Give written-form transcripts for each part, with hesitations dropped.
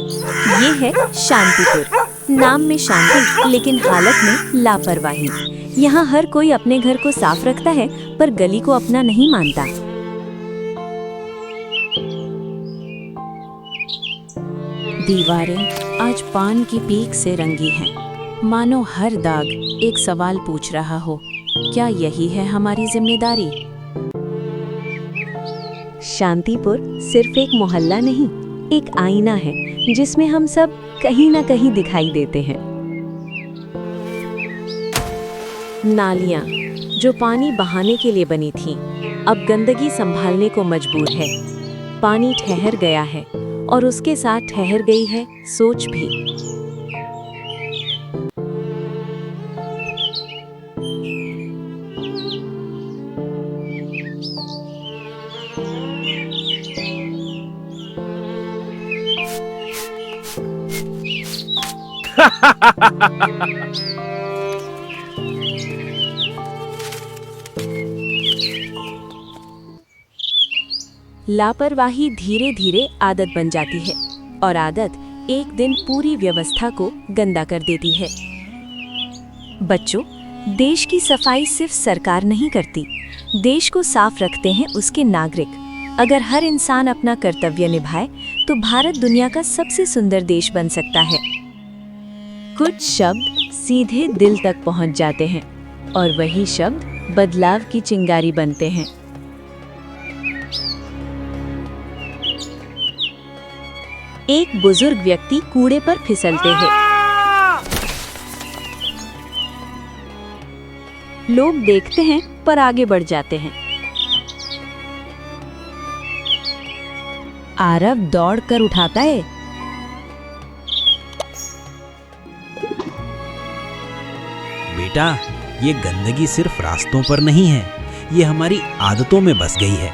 ये है शांतिपुर। नाम में शांति, लेकिन हालत में लापरवाही। यहाँ हर कोई अपने घर को साफ रखता है, पर गली को अपना नहीं मानता। दीवारें आज पान की पीक से रंगी हैं, मानो हर दाग एक सवाल पूछ रहा हो, क्या यही है हमारी जिम्मेदारी? शांतिपुर सिर्फ एक मोहल्ला नहीं, एक आईना है जिसमें हम सब कहीं ना कहीं दिखाई देते हैं। नालियाँ जो पानी बहाने के लिए बनी थीं, अब गंदगी संभालने को मजबूर है। पानी ठहर गया है और उसके साथ ठहर गई है सोच भी। लापरवाही धीरे धीरे आदत बन जाती है और आदत एक दिन पूरी व्यवस्था को गंदा कर देती है। बच्चों, देश की सफाई सिर्फ सरकार नहीं करती, देश को साफ रखते हैं उसके नागरिक। अगर हर इंसान अपना कर्तव्य निभाए तो भारत दुनिया का सबसे सुंदर देश बन सकता है। कुछ शब्द सीधे दिल तक पहुंच जाते हैं और वही शब्द बदलाव की चिंगारी बनते हैं। एक बुजुर्ग व्यक्ति कूड़े पर फिसलते हैं। लोग देखते हैं पर आगे बढ़ जाते हैं। आरव दौड़कर उठाता है। बेटा, ये गंदगी सिर्फ रास्तों पर नहीं है, ये हमारी आदतों में बस गई है।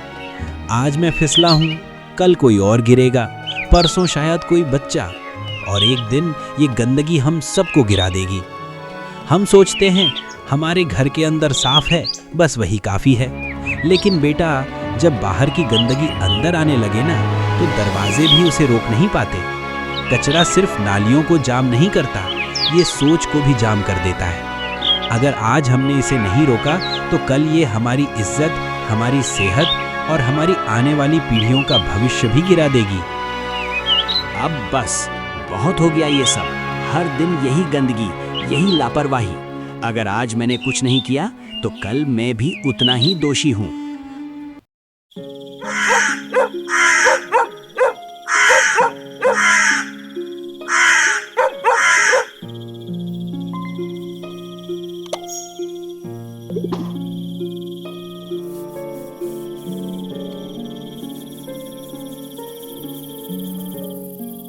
आज मैं फिसला हूँ, कल कोई और गिरेगा, परसों शायद कोई बच्चा, और एक दिन ये गंदगी हम सबको गिरा देगी। हम सोचते हैं हमारे घर के अंदर साफ है, बस वही काफ़ी है। लेकिन बेटा, जब बाहर की गंदगी अंदर आने लगे ना, तो दरवाजे भी उसे रोक नहीं पाते। कचरा सिर्फ नालियों को जाम नहीं करता, ये सोच को भी जाम कर देता है। अगर आज हमने इसे नहीं रोका तो कल ये हमारी इज्जत, हमारी सेहत और हमारी आने वाली पीढ़ियों का भविष्य भी गिरा देगी। अब बस बहुत हो गया ये सब, हर दिन यही गंदगी, यही लापरवाही। अगर आज मैंने कुछ नहीं किया तो कल मैं भी उतना ही दोषी हूँ।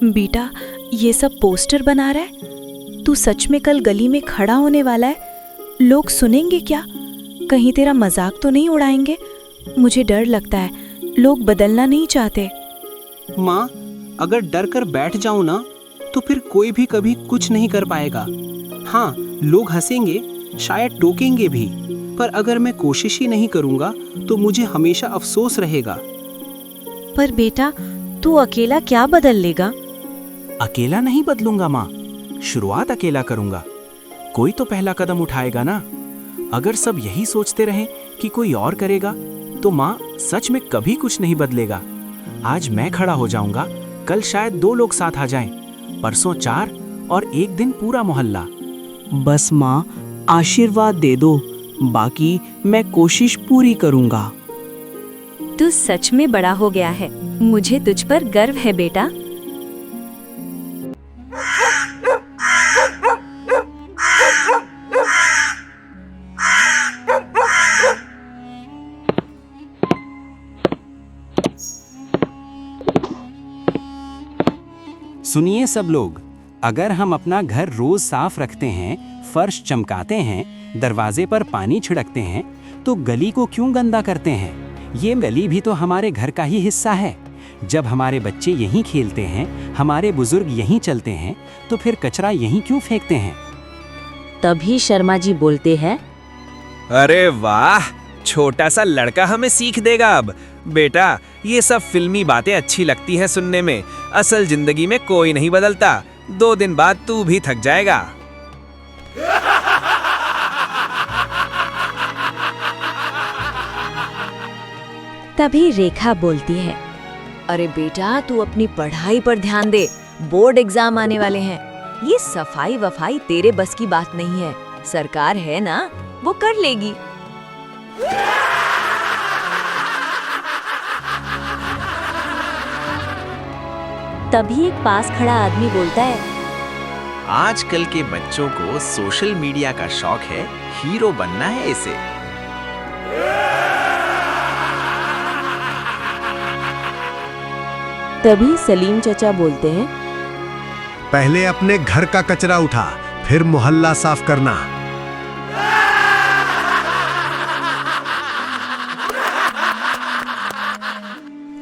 बेटा, ये सब पोस्टर बना रहा है? तू सच में कल गली में खड़ा होने वाला है? लोग सुनेंगे क्या? कहीं तेरा मजाक तो नहीं उड़ाएंगे? मुझे डर लगता है, लोग बदलना नहीं चाहते। माँ, अगर डर कर बैठ जाऊं ना, तो फिर कोई भी कभी कुछ नहीं कर पाएगा। हाँ, लोग हंसेंगे, शायद टोकेंगे भी, पर अगर मैं कोशिश ही नहीं करूँगा तो मुझे हमेशा अफसोस रहेगा। पर बेटा, तू अकेला क्या बदल लेगा? अकेला नहीं बदलूंगा माँ, शुरुआत अकेला करूंगा। कोई तो पहला कदम उठाएगा ना। अगर सब यही सोचते रहें कि कोई और करेगा, तो माँ सच में कभी कुछ नहीं बदलेगा। आज मैं खड़ा हो जाऊंगा, कल शायद 2 लोग साथ आ जाएं, परसों 4 और एक दिन पूरा मोहल्ला। बस माँ, आशीर्वाद दे दो, बाकी मैं कोशिश पूरी करूंगा। तू सच में बड़ा हो गया है, मुझे तुझ पर गर्व है बेटा। सुनिए सब लोग, अगर हम अपना घर रोज साफ रखते हैं, फर्श चमकाते हैं, दरवाजे पर पानी छिड़कते हैं, तो गली को क्यों गंदा करते हैं? ये गली भी तो हमारे घर का ही हिस्सा है। जब हमारे बच्चे यहीं खेलते हैं, हमारे बुजुर्ग यहीं चलते हैं, तो फिर कचरा यहीं क्यों फेंकते हैं? तभी शर्मा जी बोलते हैं, अरे वाह, छोटा सा लड़का हमें सीख देगा अब। बेटा, ये सब फिल्मी बातें अच्छी लगती हैं सुनने में, असल जिंदगी में कोई नहीं बदलता, 2 दिन बाद तू भी थक जाएगा। तभी रेखा बोलती है, अरे बेटा, तू अपनी पढ़ाई पर ध्यान दे, बोर्ड एग्जाम आने वाले हैं। ये सफाई वफाई तेरे बस की बात नहीं है, सरकार है ना, वो कर लेगी। तभी एक पास खड़ा आदमी बोलता है, आजकल के बच्चों को सोशल मीडिया का शौक है, हीरो बनना है इसे। तभी सलीम चचा बोलते हैं, पहले अपने घर का कचरा उठा, फिर मोहल्ला साफ करना।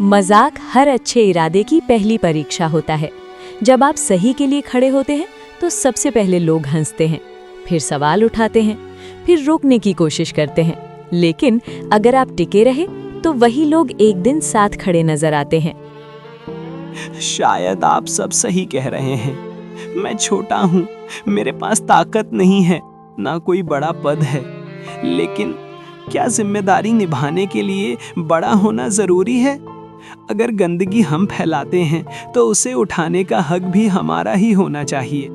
मजाक हर अच्छे इरादे की पहली परीक्षा होता है। जब आप सही के लिए खड़े होते हैं तो सबसे पहले लोग हंसते हैं, फिर सवाल उठाते हैं, फिर रोकने की कोशिश करते हैं। लेकिन अगर आप टिके रहे तो वही लोग एक दिन साथ खड़े नजर आते हैं। शायद आप सब सही कह रहे हैं। मैं छोटा हूँ, मेरे पास ताकत नहीं है, ना कोई बड़ा पद है। लेकिन क्या जिम्मेदारी निभाने के लिए बड़ा होना जरूरी है? अगर गंदगी हम फैलाते हैं तो उसे उठाने का हक भी हमारा ही होना चाहिए।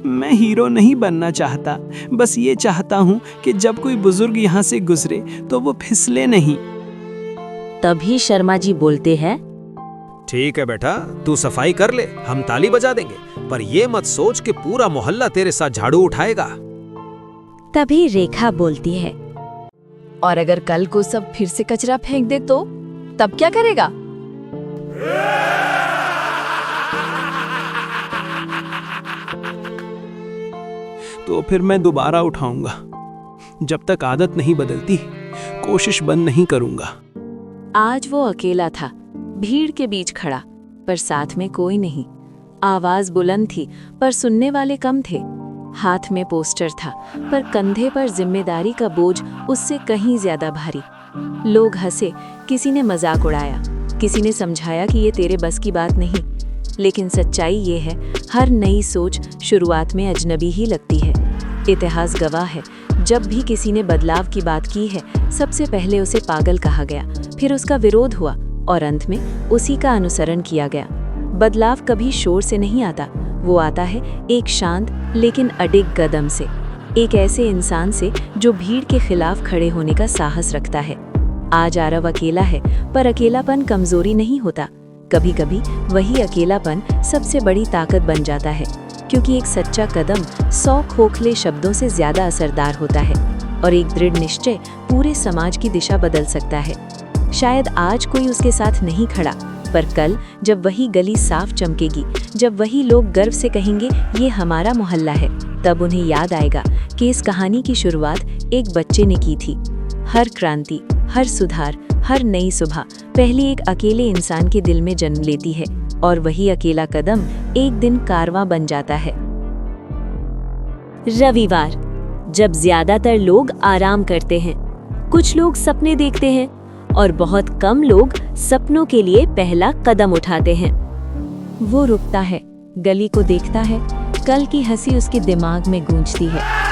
मैं हीरो नहीं बनना चाहता, बस ये चाहता हूँ कि जब कोई बुजुर्ग यहाँ से गुजरे तो वो फिसले नहीं। तभी शर्मा जी बोलते हैं, ठीक है बेटा, तू सफाई कर ले, हम ताली बजा देंगे, पर ये मत सोच कि पूरा मोहल्ला तेरे साथ झाड़ू उठाएगा। तभी रेखा बोलती है, और अगर कल को सब फिर से कचरा फेंक दे तो तब क्या करेगा? तो फिर मैं दोबारा उठाऊंगा। जब तक आदत नहीं बदलती, कोशिश बंद नहीं करूंगा। आज वो अकेला था, भीड़ के बीच खड़ा, पर साथ में कोई नहीं। आवाज बुलंद थी पर सुनने वाले कम थे। हाथ में पोस्टर था पर कंधे पर जिम्मेदारी का बोझ उससे कहीं ज्यादा भारी। लोग हंसे, किसी ने मजाक उड़ाया, किसी ने समझाया कि ये तेरे बस की बात नहीं। लेकिन सच्चाई ये है, हर नई सोच शुरुआत में अजनबी ही लगती है। इतिहास गवाह है, जब भी किसी ने बदलाव की बात की है, सबसे पहले उसे पागल कहा गया, फिर उसका विरोध हुआ और अंत में उसी का अनुसरण किया गया। बदलाव कभी शोर से नहीं आता, वो आता है एक शांत लेकिन अडिग कदम से, एक ऐसे इंसान से जो भीड़ के खिलाफ खड़े होने का साहस रखता है। आज आरव अकेला है, पर अकेलापन कमजोरी नहीं होता। कभी कभी वही अकेलापन सबसे बड़ी ताकत बन जाता है, क्योंकि एक सच्चा कदम 100 खोखले शब्दों से ज्यादा असरदार होता है और एक दृढ़ निश्चय पूरे समाज की दिशा बदल सकता है। शायद आज कोई उसके साथ नहीं खड़ा, पर कल जब वही गली साफ चमकेगी, जब वही लोग गर्व से कहेंगे ये हमारा मोहल्ला है, तब उन्हें याद आएगा कि इस कहानी की शुरुआत एक बच्चे ने की थी। हर क्रांति, हर सुधार, हर नई सुबह पहले एक अकेले इंसान के दिल में जन्म लेती है, और वही अकेला कदम एक दिन कारवां बन जाता है। रविवार, जब ज्यादातर लोग आराम करते हैं, कुछ लोग सपने देखते हैं और बहुत कम लोग सपनों के लिए पहला कदम उठाते हैं। वो रुकता है, गली को देखता है, कल की हंसी उसके दिमाग में गूंजती है।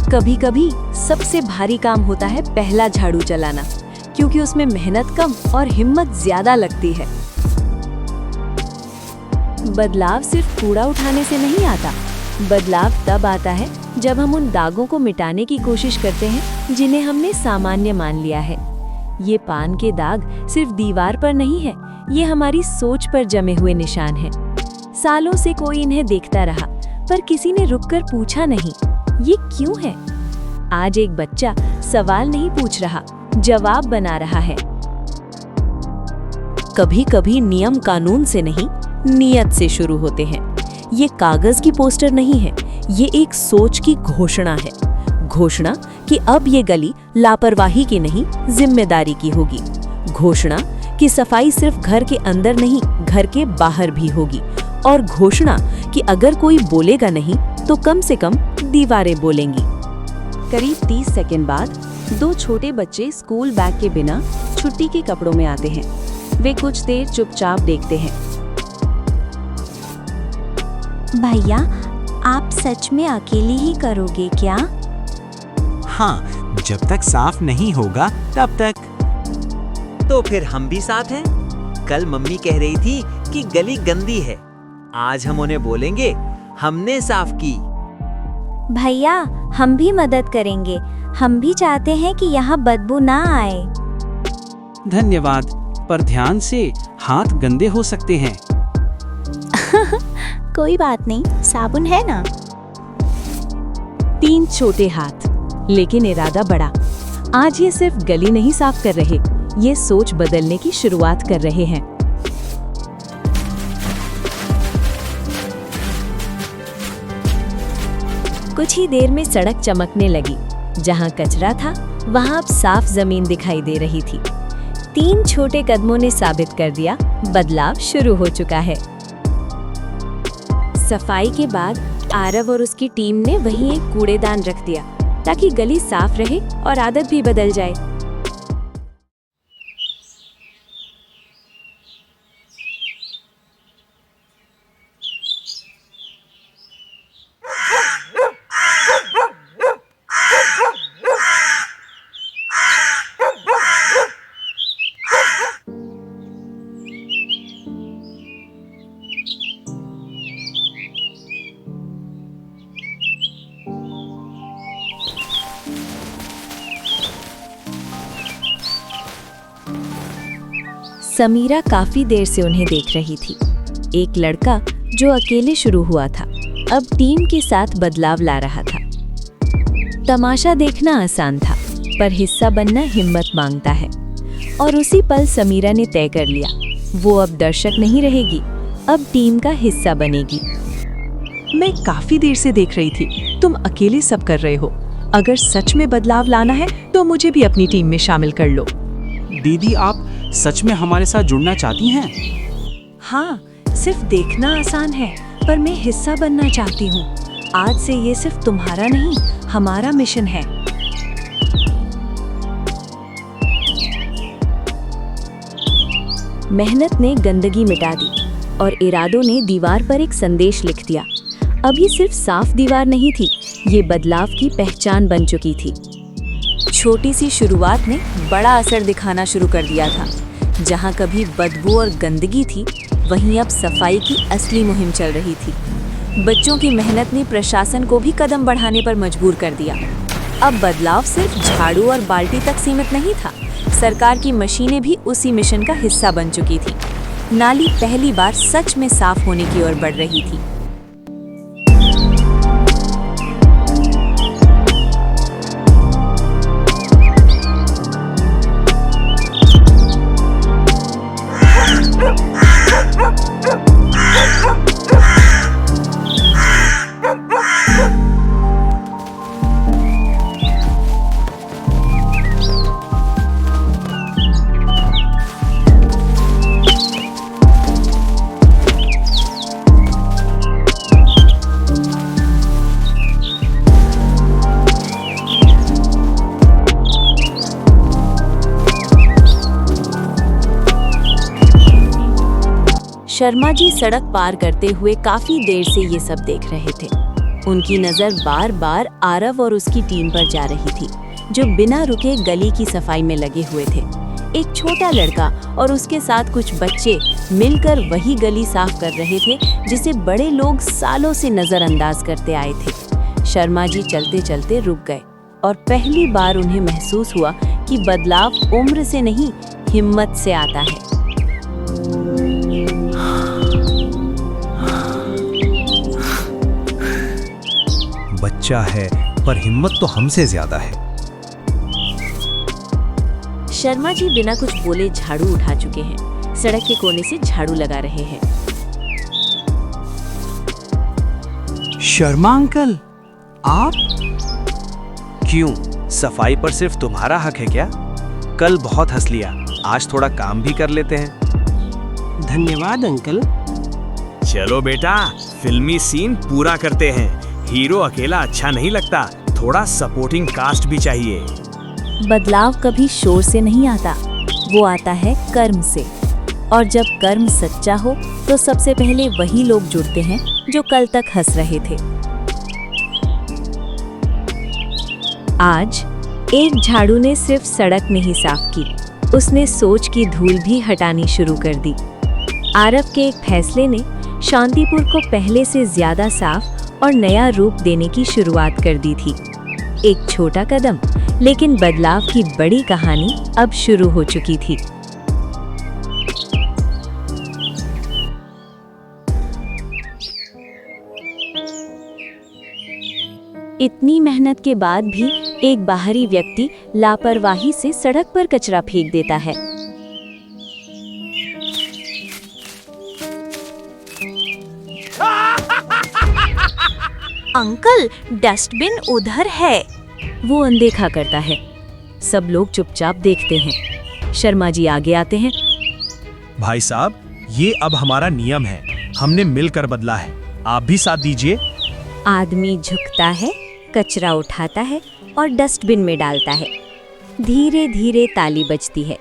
कभी कभी सबसे भारी काम होता है पहला झाड़ू चलाना, क्योंकि उसमें मेहनत कम और हिम्मत ज्यादा लगती है। बदलाव सिर्फ कूड़ा उठाने से नहीं आता। बदलाव तब आता है जब हम उन दागों को मिटाने की कोशिश करते हैं जिन्हें हमने सामान्य मान लिया है। ये पान के दाग सिर्फ दीवार पर नहीं है, ये हमारी सोच पर जमे हुए निशान हैं। सालों से कोई इन्हें देखता रहा, पर किसी ने रुककर पूछा नहीं, ये क्यों है? आज एक बच्चा सवाल नहीं पूछ रहा, जवाब बना रहा है। कभी-कभी नियम कानून से नहीं, नियत से शुरू होते हैं। ये कागज की पोस्टर नहीं है, ये एक सोच की घोषणा है। घोषणा कि अब ये गली लापरवाही की नहीं, जिम्मेदारी की होगी। घोषणा कि सफाई सिर्फ घर के अंदर नहीं, घर के बाहर भी होगी। और घोषणा कि अगर कोई बोलेगा नहीं तो कम से कम दीवारें बोलेंगी। करीब 30 सेकंड बाद 2 छोटे बच्चे स्कूल बैग के बिना छुट्टी के कपड़ों में आते हैं। वे कुछ देर चुपचाप देखते हैं। भैया, आप सच में अकेले ही करोगे क्या? हाँ, जब तक साफ नहीं होगा तब तक। तो फिर हम भी साथ हैं। कल मम्मी कह रही थी कि गली गंदी है, आज हम उन्हें बोलेंगे हमने साफ की। भैया, हम भी मदद करेंगे। हम भी चाहते हैं कि यहाँ बदबू ना आए। धन्यवाद, पर ध्यान से, हाथ गंदे हो सकते हैं। कोई बात नहीं, साबुन है ना। 3 छोटे हाथ, लेकिन इरादा बड़ा। आज ये सिर्फ गली नहीं साफ कर रहे, ये सोच बदलने की शुरुआत कर रहे हैं। कुछ ही देर में सड़क चमकने लगी। जहां कचरा था, वहां अब साफ जमीन दिखाई दे रही थी। 3 छोटे कदमों ने साबित कर दिया, बदलाव शुरू हो चुका है। सफाई के बाद आरव और उसकी टीम ने वहीं एक कूड़ेदान रख दिया, ताकि गली साफ रहे और आदत भी बदल जाए। समीरा काफी देर से उन्हें देख रही थी। एक लड़का जो अकेले शुरू हुआ था, अब टीम के साथ बदलाव ला रहा था। तमाशा देखना आसान था, पर हिस्सा बनना हिम्मत मांगता है। और उसी पल समीरा ने तय कर लिया, वो अब दर्शक नहीं रहेगी, अब टीम का हिस्सा बनेगी। मैं काफी देर से देख रही थी, तुम अकेले सब कर रहे हो। अगर सच में बदलाव लाना है तो मुझे भी अपनी टीम में शामिल कर लो। दीदी, आप सच में हमारे साथ जुड़ना चाहती हैं? हाँ, सिर्फ देखना आसान है, पर मैं हिस्सा बनना चाहती हूँ। आज से ये सिर्फ तुम्हारा नहीं, हमारा मिशन है। मेहनत ने गंदगी मिटा दी और इरादों ने दीवार पर एक संदेश लिख दिया। अब ये सिर्फ साफ दीवार नहीं थी, ये बदलाव की पहचान बन चुकी थी। छोटी सी शुरुआत ने बड़ा असर दिखाना शुरू कर दिया था। जहां कभी बदबू और गंदगी थी, वहीं अब सफाई की असली मुहिम चल रही थी। बच्चों की मेहनत ने प्रशासन को भी कदम बढ़ाने पर मजबूर कर दिया। अब बदलाव सिर्फ झाड़ू और बाल्टी तक सीमित नहीं था, सरकार की मशीनें भी उसी मिशन का हिस्सा बन चुकी थी। नाली पहली बार सच में साफ होने की ओर बढ़ रही थी। शर्मा जी सड़क पार करते हुए काफी देर से ये सब देख रहे थे। उनकी नजर बार बार आरव और उसकी टीम पर जा रही थी, जो बिना रुके गली की सफाई में लगे हुए थे। एक छोटा लड़का और उसके साथ कुछ बच्चे मिलकर वही गली साफ कर रहे थे जिसे बड़े लोग सालों से नजरअंदाज करते आए थे। शर्मा जी चलते चलते रुक गए और पहली बार उन्हें महसूस हुआ कि बदलाव उम्र से नहीं, हिम्मत से आता है। बच्चा है पर हिम्मत तो हमसे ज्यादा है। शर्मा जी बिना कुछ बोले झाड़ू उठा चुके हैं, सड़क के कोने से झाड़ू लगा रहे हैं। शर्मा अंकल, आप? क्यों, सफाई पर सिर्फ तुम्हारा हक है क्या? कल बहुत हंस लिया, आज थोड़ा काम भी कर लेते हैं। धन्यवाद अंकल। चलो बेटा, फिल्मी सीन पूरा करते हैं। हीरो अकेला अच्छा नहीं लगता, थोड़ा सपोर्टिंग कास्ट भी चाहिए। बदलाव कभी शोर से नहीं आता, वो आता है कर्म से। और जब कर्म सच्चा हो तो सबसे पहले वही लोग जुड़ते हैं जो कल तक हंस रहे थे। आज एक झाड़ू ने सिर्फ सड़क नहीं साफ की, उसने सोच की धूल भी हटानी शुरू कर दी। आरव के एक फैसले ने शांतिपुर को पहले से ज्यादा साफ और नया रूप देने की शुरुआत कर दी थी। एक छोटा कदम, लेकिन बदलाव की बड़ी कहानी अब शुरू हो चुकी थी। इतनी मेहनत के बाद भी एक बाहरी व्यक्ति लापरवाही से सड़क पर कचरा फेंक देता है। अंकल, डस्टबिन उधर है। वो अनदेखा करता है। सब लोग चुपचाप देखते हैं। शर्मा जी आगे आते हैं। भाई साहब, ये अब हमारा नियम है, हमने मिलकर बदला है, आप भी साथ दीजिए। आदमी झुकता है, कचरा उठाता है और डस्टबिन में डालता है। धीरे धीरे ताली बजती है।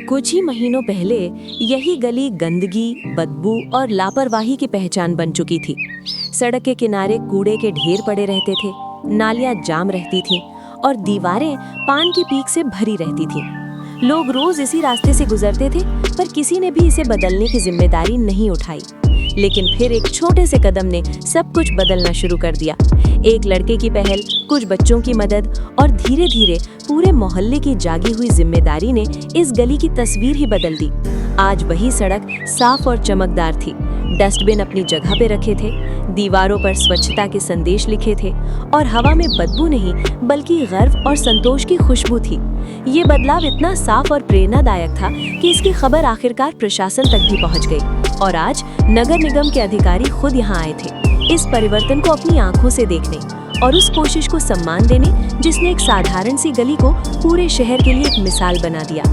कुछ ही महीनों पहले यही गली गंदगी, बदबू और लापरवाही की पहचान बन चुकी थी। सड़क के किनारे कूड़े के ढेर पड़े रहते थे, नालियां जाम रहती थीं और दीवारें पान की पीक से भरी रहती थीं। लोग रोज इसी रास्ते से गुजरते थे, पर किसी ने भी इसे बदलने की जिम्मेदारी नहीं उठाई। लेकिन फिर एक छोटे से कदम ने सब कुछ बदलना शुरू कर दिया। एक लड़के की पहल, कुछ बच्चों की मदद और धीरे धीरे पूरे मोहल्ले की जागी हुई जिम्मेदारी ने इस गली की तस्वीर ही बदल दी। आज वही सड़क साफ और चमकदार थी। डस्टबिन अपनी जगह पे रखे थे, दीवारों पर स्वच्छता के संदेश लिखे थे और हवा में बदबू नहीं बल्कि गर्व और संतोष की खुशबू थी। ये बदलाव इतना साफ और प्रेरणादायक था कि इसकी खबर आखिरकार प्रशासन तक भी पहुंच गई और आज नगर निगम के अधिकारी खुद यहाँ आए थे, इस परिवर्तन को अपनी आंखों से देखने और उस कोशिश को सम्मान देने जिसने एक साधारण सी गली को पूरे शहर के लिए एक मिसाल बना दिया।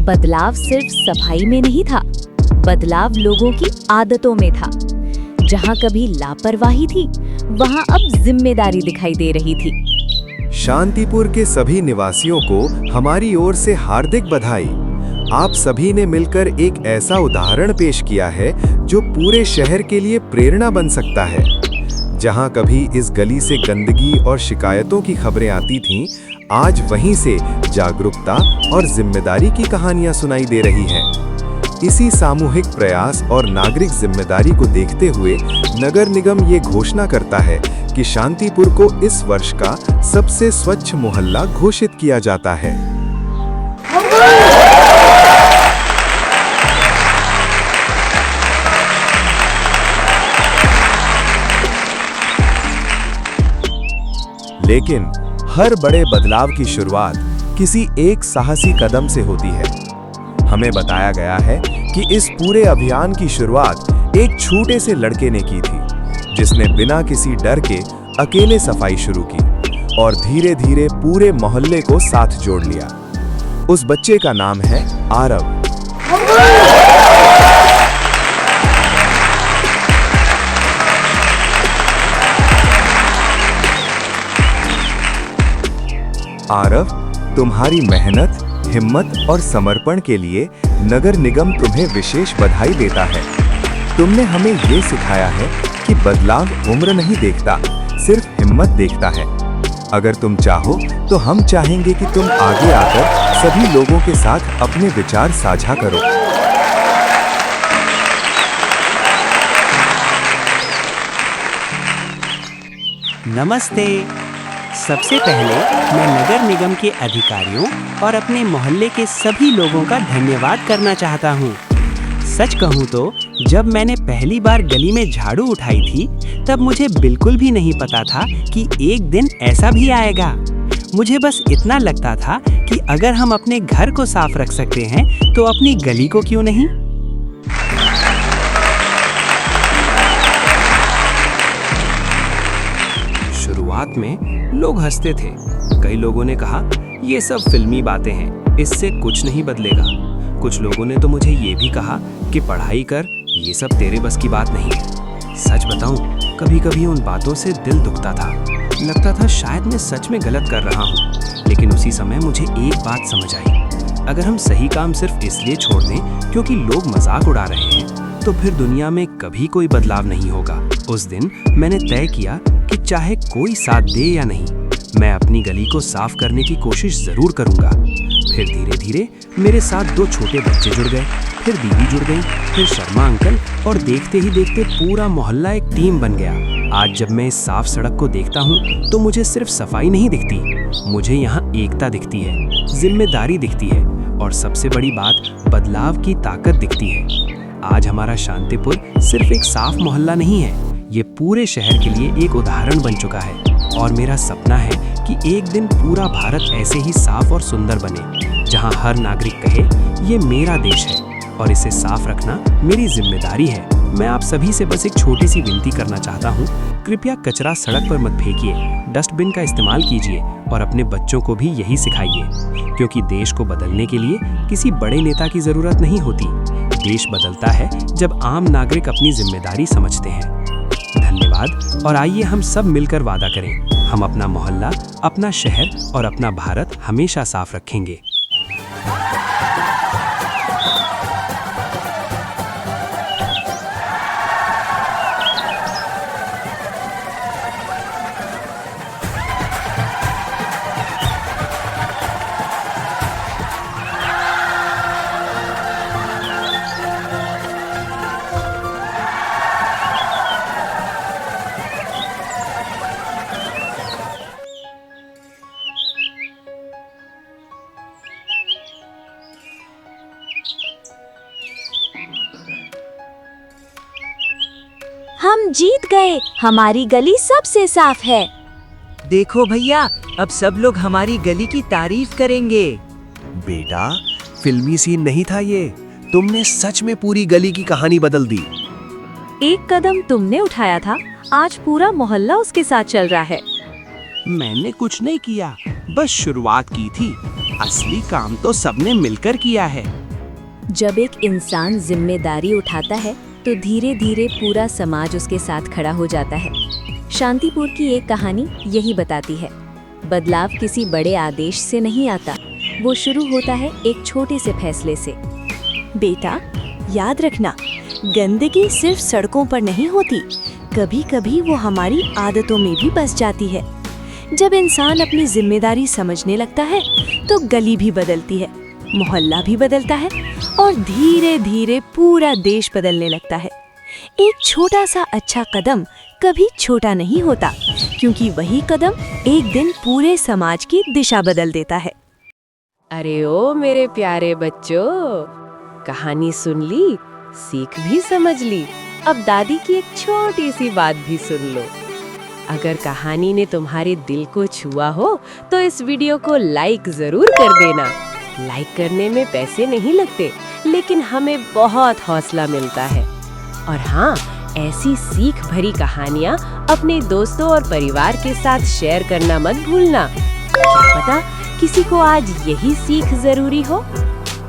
बदलाव सिर्फ सफाई में नहीं था, बदलाव लोगों की आदतों में था। जहां कभी लापरवाही थी, वहां अब जिम्मेदारी दिखाई दे रही थी। शांतिपुर के सभी निवासियों को हमारी ओर से हार्दिक बधाई। आप सभी ने मिलकर एक ऐसा उदाहरण पेश किया है जो पूरे शहर के लिए प्रेरणा बन सकता है। जहां कभी इस गली से गंदगी और शिकायतों की खबरें आती थीं, आज वहीं से जागरूकता और जिम्मेदारी की कहानियां सुनाई दे रही हैं। इसी सामूहिक प्रयास और नागरिक जिम्मेदारी को देखते हुए नगर निगम ये घोषणा करता है कि शांतिपुर को इस वर्ष का सबसे स्वच्छ मोहल्ला घोषित किया जाता है। लेकिन हर बड़े बदलाव की शुरुआत किसी एक साहसी कदम से होती है। हमें बताया गया है कि इस पूरे अभियान की शुरुआत एक छोटे से लड़के ने की थी, जिसने बिना किसी डर के अकेले सफाई शुरू की और धीरे धीरे पूरे मोहल्ले को साथ जोड़ लिया। उस बच्चे का नाम है आरव। आरव, तुम्हारी मेहनत, हिम्मत और समर्पण के लिए नगर निगम तुम्हें विशेष बधाई देता है। तुमने हमें ये सिखाया है कि बदलाव उम्र नहीं देखता, सिर्फ हिम्मत देखता है। अगर तुम चाहो तो हम चाहेंगे कि तुम आगे आकर सभी लोगों के साथ अपने विचार साझा करो। नमस्ते। सबसे पहले मैं नगर निगम के अधिकारियों और अपने मोहल्ले के सभी लोगों का धन्यवाद करना चाहता हूँ। सच कहूँ तो जब मैंने पहली बार गली में झाड़ू उठाई थी तब मुझे बिल्कुल भी नहीं पता था कि एक दिन ऐसा भी आएगा। मुझे बस इतना लगता था कि अगर हम अपने घर को साफ रख सकते हैं तो अपनी गली को क्यों नहीं। शुरुआत में लोग हंसते थे। कई लोगों ने कहा ये सब फिल्मी बातें हैं, इससे कुछ नहीं बदलेगा। कुछ लोगों ने तो मुझे ये भी कहा कि पढ़ाई कर, ये सब तेरे बस की बात नहीं है। सच बताऊं, कभी-कभी उन बातों से दिल दुखता था। लगता था शायद मैं सच में गलत कर रहा हूं। लेकिन उसी समय मुझे एक बात समझ आई, अगर हम सही काम सिर्फ इसलिए छोड़ दें क्योंकि लोग मजाक उड़ा रहे हैं तो फिर दुनिया में कभी कोई बदलाव नहीं होगा। उस दिन मैंने तय किया कि चाहे कोई साथ दे या नहीं, मैं अपनी गली को साफ करने की कोशिश जरूर करूंगा। फिर धीरे धीरे मेरे साथ 2 छोटे बच्चे जुड़ गए, फिर दीदी जुड़ गई, फिर शर्मा अंकल, और देखते ही देखते पूरा मोहल्ला एक टीम बन गया। आज जब मैं इस साफ सड़क को देखता हूँ तो मुझे सिर्फ सफाई नहीं दिखती, मुझे यहाँ एकता दिखती है, जिम्मेदारी दिखती है और सबसे बड़ी बात बदलाव की ताकत दिखती है। आज हमारा शांतिपुर सिर्फ एक साफ मोहल्ला नहीं है, ये पूरे शहर के लिए एक उदाहरण बन चुका है। और मेरा सपना है कि एक दिन पूरा भारत ऐसे ही साफ और सुंदर बने, जहां हर नागरिक कहे ये मेरा देश है और इसे साफ रखना मेरी जिम्मेदारी है। मैं आप सभी से बस एक छोटी सी विनती करना चाहता हूँ, कृपया कचरा सड़क पर मत फेंकिए, डस्टबिन का इस्तेमाल कीजिए और अपने बच्चों को भी यही सिखाइए, क्योंकि देश को बदलने के लिए किसी बड़े नेता की जरूरत नहीं होती। देश बदलता है जब आम नागरिक अपनी जिम्मेदारी समझते हैं। धन्यवाद, और आइए हम सब मिलकर वादा करें, हम अपना मोहल्ला, अपना शहर और अपना भारत हमेशा साफ रखेंगे। हम जीत गए, हमारी गली सबसे साफ है। देखो भैया, अब सब लोग हमारी गली की तारीफ करेंगे। बेटा, फिल्मी सीन नहीं था ये, तुमने सच में पूरी गली की कहानी बदल दी। एक कदम तुमने उठाया था, आज पूरा मोहल्ला उसके साथ चल रहा है। मैंने कुछ नहीं किया, बस शुरुआत की थी। असली काम तो सबने मिलकर किया है। जब एक इंसान जिम्मेदारी उठाता है तो धीरे धीरे पूरा समाज उसके साथ खड़ा हो जाता है। शांतिपुर की एक कहानी यही बताती है, बदलाव किसी बड़े आदेश से नहीं आता, वो शुरू होता है एक छोटे से फैसले से। बेटा, याद रखना, गंदगी सिर्फ सड़कों पर नहीं होती, कभी कभी वो हमारी आदतों में भी बस जाती है। जब इंसान अपनी जिम्मेदारी समझने लगता है तो गली भी बदलती है, मोहल्ला भी बदलता है और धीरे धीरे पूरा देश बदलने लगता है। एक छोटा सा अच्छा कदम कभी छोटा नहीं होता, क्योंकि वही कदम एक दिन पूरे समाज की दिशा बदल देता है। अरे ओ मेरे प्यारे बच्चों, कहानी सुन ली, सीख भी समझ ली, अब दादी की एक छोटी सी बात भी सुन लो। अगर कहानी ने तुम्हारे दिल को छुआ हो तो इस वीडियो को लाइक जरूर कर देना। लाइक करने में पैसे नहीं लगते, लेकिन हमें बहुत हौसला मिलता है। और हाँ, ऐसी सीख भरी कहानियाँ अपने दोस्तों और परिवार के साथ शेयर करना मत भूलना। क्या पता किसी को आज यही सीख जरूरी हो।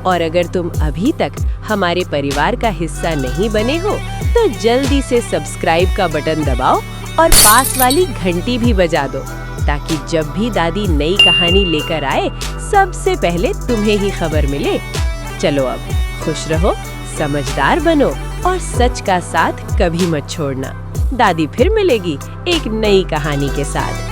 और अगर तुम अभी तक हमारे परिवार का हिस्सा नहीं बने हो तो जल्दी से सब्सक्राइब का बटन दबाओ और पास वाली घंटी भी बजा दो। ताकि जब भी दादी नई कहानी लेकर आए सबसे पहले तुम्हें ही खबर मिले। चलो अब खुश रहो, समझदार बनो और सच का साथ कभी मत छोड़ना। दादी फिर मिलेगी एक नई कहानी के साथ।